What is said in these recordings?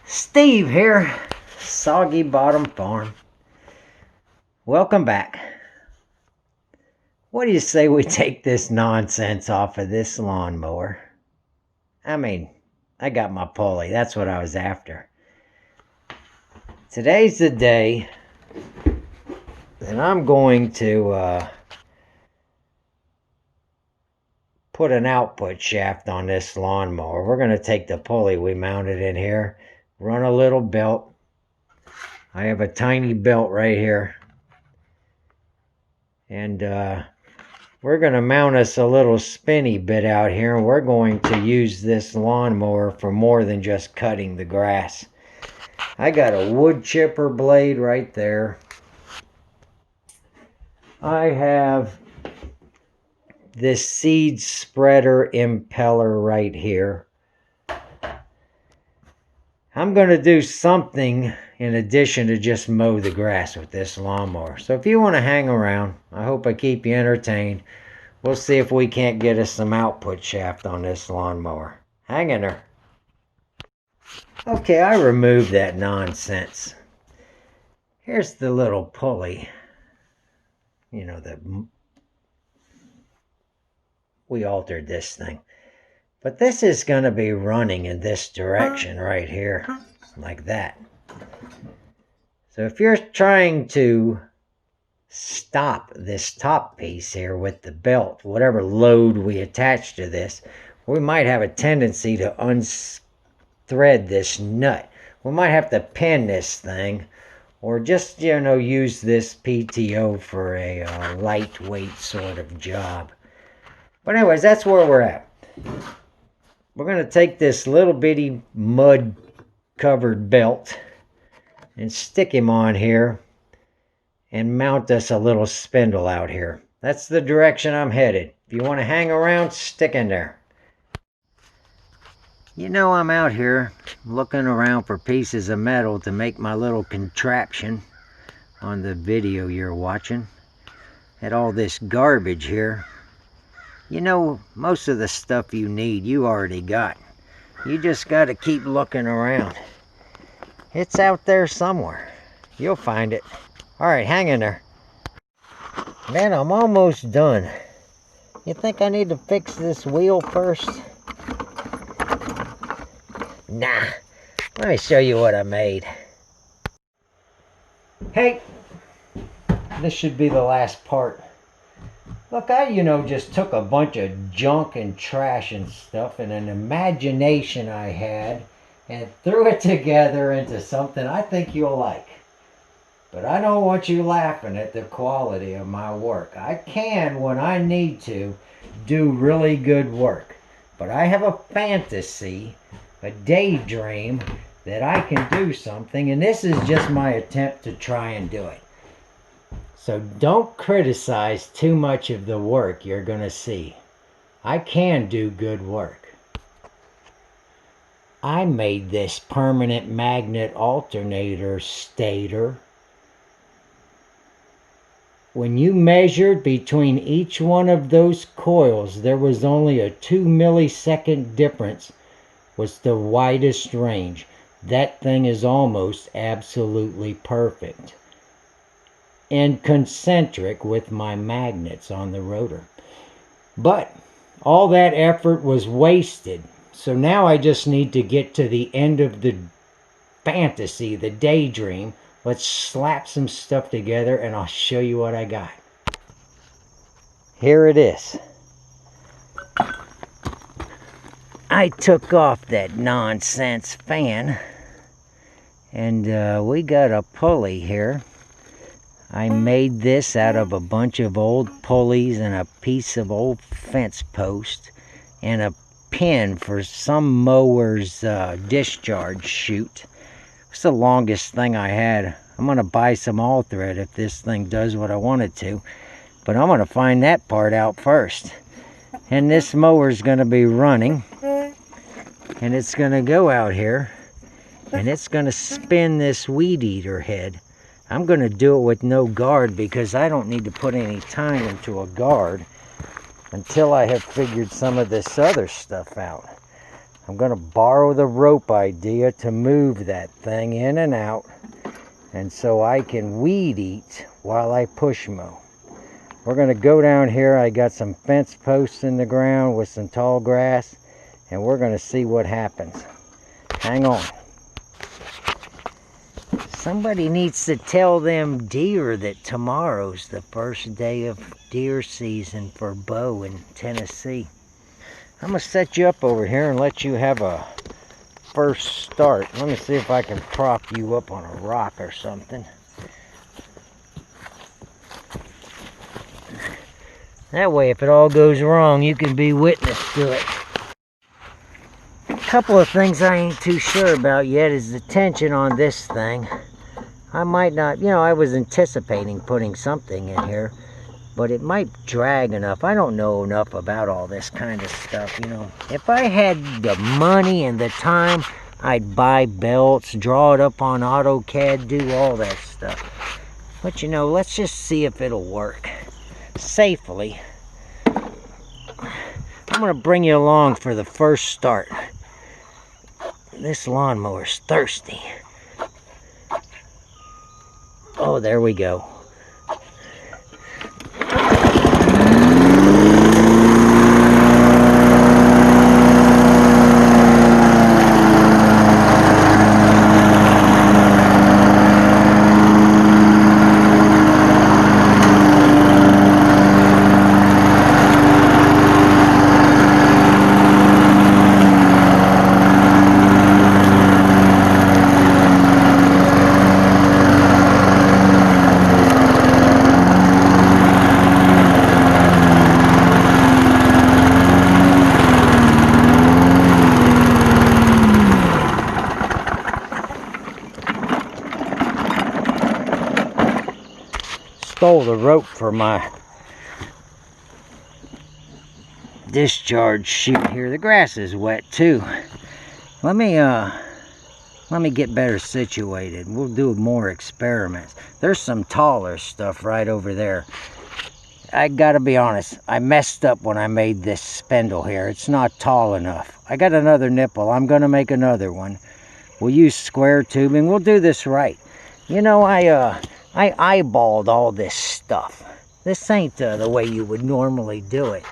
Steve here, Soggy Bottom Farm. Welcome back. What do you say we take this nonsense off of this lawnmower? I mean, I got my pulley. That's what I was after. Today's the day that I'm going to put an output shaft on this lawnmower. We're going to take the pulley we mounted in here, run a little belt. I have a tiny belt right here. And we're going to mount us a little spinny bit out here. And we're going to use this lawnmower for more than just cutting the grass. I got a wood chipper blade right there. I have this seed spreader impeller right here. I'm going to do something in addition to just mow the grass with this lawnmower. So if you want to hang around, I hope I keep you entertained. We'll see if we can't get us some output shaft on this lawnmower. Hang in there. Okay, I removed that nonsense. Here's the little pulley. You know, we altered this thing. But this is going to be running in this direction right here, like that. So if you're trying to stop this top piece here with the belt, whatever load we attach to this, we might have a tendency to unthread this nut. We might have to pin this thing, or just, you know, use this PTO for a lightweight sort of job. But anyways, that's where we're at. We're going to take this little bitty mud covered belt and stick him on here and mount us a little spindle out here. That's the direction I'm headed. If you want to hang around, stick in there. You know, I'm out here looking around for pieces of metal to make my little contraption on the video you're watching. At all this garbage here. You know, most of the stuff you need, you already got. You just got to keep looking around. It's out there somewhere. You'll find it. All right, hang in there. Man, I'm almost done. You think I need to fix this wheel first? Nah. Let me show you what I made. Hey, this should be the last part. Look, I, just took a bunch of junk and trash and stuff and an imagination I had and threw it together into something I think you'll like. But I don't want you laughing at the quality of my work. I can, when I need to, do really good work. But I have a fantasy, a daydream, that I can do something, and this is just my attempt to try and do it. So don't criticize too much of the work you're going to see. I can do good work. I made this permanent magnet alternator stator. When you measured between each one of those coils, there was only a 2 millisecond difference was the widest range. That thing is almost absolutely perfect. And concentric with my magnets on the rotor. But all that effort was wasted. So now I just need to get to the end of the fantasy, the daydream. Let's slap some stuff together and I'll show you what I got. Here it is. I took off that nonsense fan and we got a pulley here. I made this out of a bunch of old pulleys and a piece of old fence post and a pin for some mower's discharge chute. It's the longest thing I had. I'm going to buy some all thread if this thing does what I want it to. But I'm going to find that part out first. And this mower's going to be running. And it's going to go out here. And it's going to spin this weed eater head. I'm going to do it with no guard because I don't need to put any time into a guard until I have figured some of this other stuff out. I'm going to borrow the rope idea to move that thing in and out, and so I can weed eat while I push mow. We're going to go down here. I got some fence posts in the ground with some tall grass, and we're going to see what happens. Hang on. Somebody needs to tell them deer that tomorrow's the first day of deer season for bow in Tennessee. I'm going to set you up over here and let you have a first start. Let me see if I can prop you up on a rock or something. That way, if it all goes wrong, you can be witness to it. A couple of things I ain't too sure about yet is the tension on this thing. I might not, I was anticipating putting something in here, but it might drag enough. I don't know enough about all this kind of stuff, If I had the money and the time, I'd buy belts, draw it up on AutoCAD, do all that stuff. But let's just see if it'll work safely. I'm going to bring you along for the first start. This lawnmower's thirsty. Oh, there we go. Stole the rope for my discharge chute here. The grass is wet too. Let me get better situated. We'll do more experiments. There's some taller stuff right over there. I gotta be honest, I messed up when I made this spindle here. It's not tall enough. I got another nipple. I'm gonna make another one. We'll use square tubing. We'll do this right. I eyeballed all this stuff. This ain't the way you would normally do it.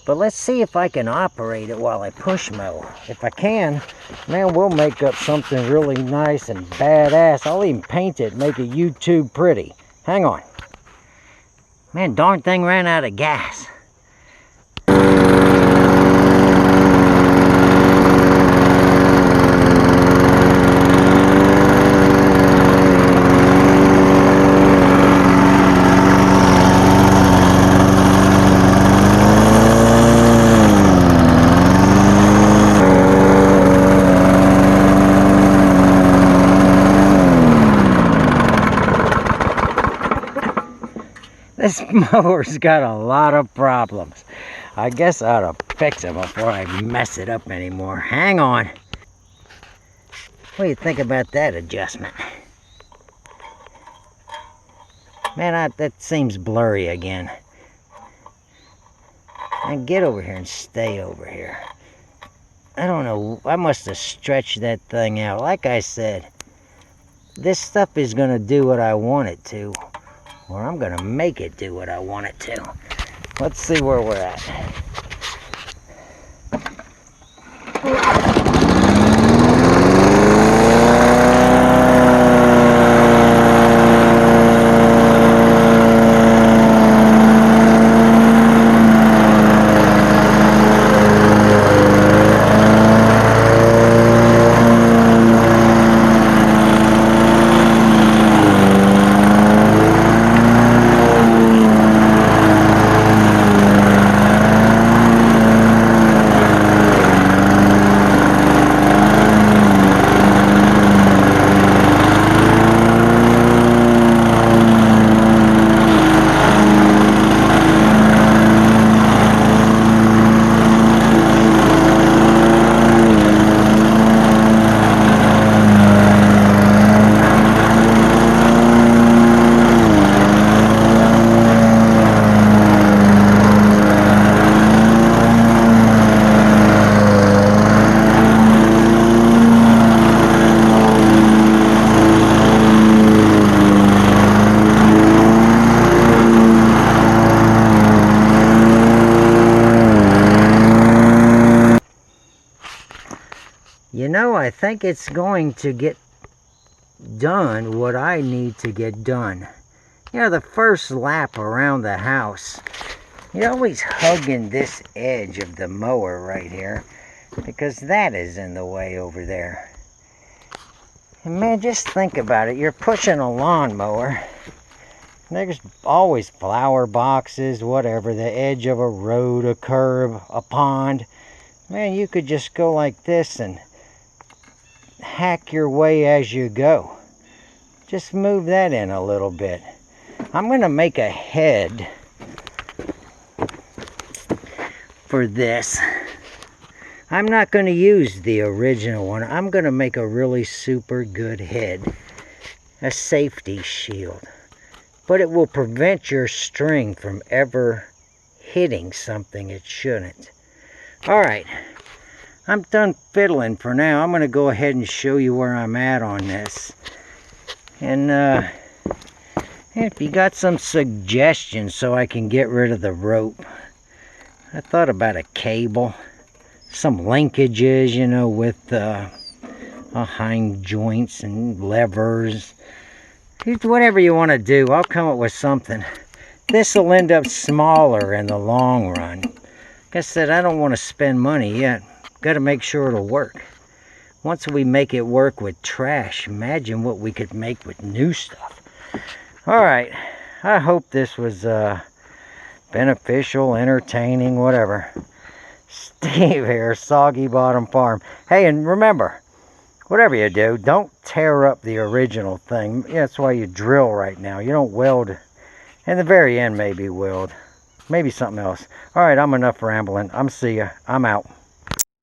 But let's see if I can operate it while I push mow. If I can, man, we'll make up something really nice and badass. I'll even paint it, make it YouTube pretty. Hang on. Man, darn thing ran out of gas. This mower's got a lot of problems. I guess I ought to fix them before I mess it up anymore. Hang on. What do you think about that adjustment? Man, that seems blurry again. And get over here and stay over here. I don't know. I must have stretched that thing out. Like I said, this stuff is going to do what I want it to. Or I'm going to make it do what I want it to. Let's see where we're at. know, I think it's going to get done what I need to get done. You know, the first lap around the house, you're always hugging this edge of the mower right here, because that is in the way over there. And man, just think about it. You're pushing a lawnmower. There's always flower boxes, whatever, the edge of a road, a curb, a pond. Man, you could just go like this and hack your way as you go. Just move that in a little bit. I'm going to make a head for this. I'm not going to use the original one. I'm going to make a really super good head. A safety shield. But it will prevent your string from ever hitting something it shouldn't. Alright. I'm done fiddling for now. I'm going to go ahead and show you where I'm at on this. And if you got some suggestions so I can get rid of the rope. I thought about a cable. Some linkages, you know, with hind joints and levers. Whatever you want to do, I'll come up with something. This will end up smaller in the long run. Like I said, I don't want to spend money yet. Got to make sure it'll work. Once we make it work with trash, imagine what we could make with new stuff. Alright, I hope this was beneficial, entertaining, whatever. Steve here, Soggy Bottom Farm. Hey, and remember, whatever you do, don't tear up the original thing. Yeah, that's why you drill right now. You don't weld. In the very end, maybe weld. Maybe something else. Alright, I'm enough rambling. See ya. I'm out.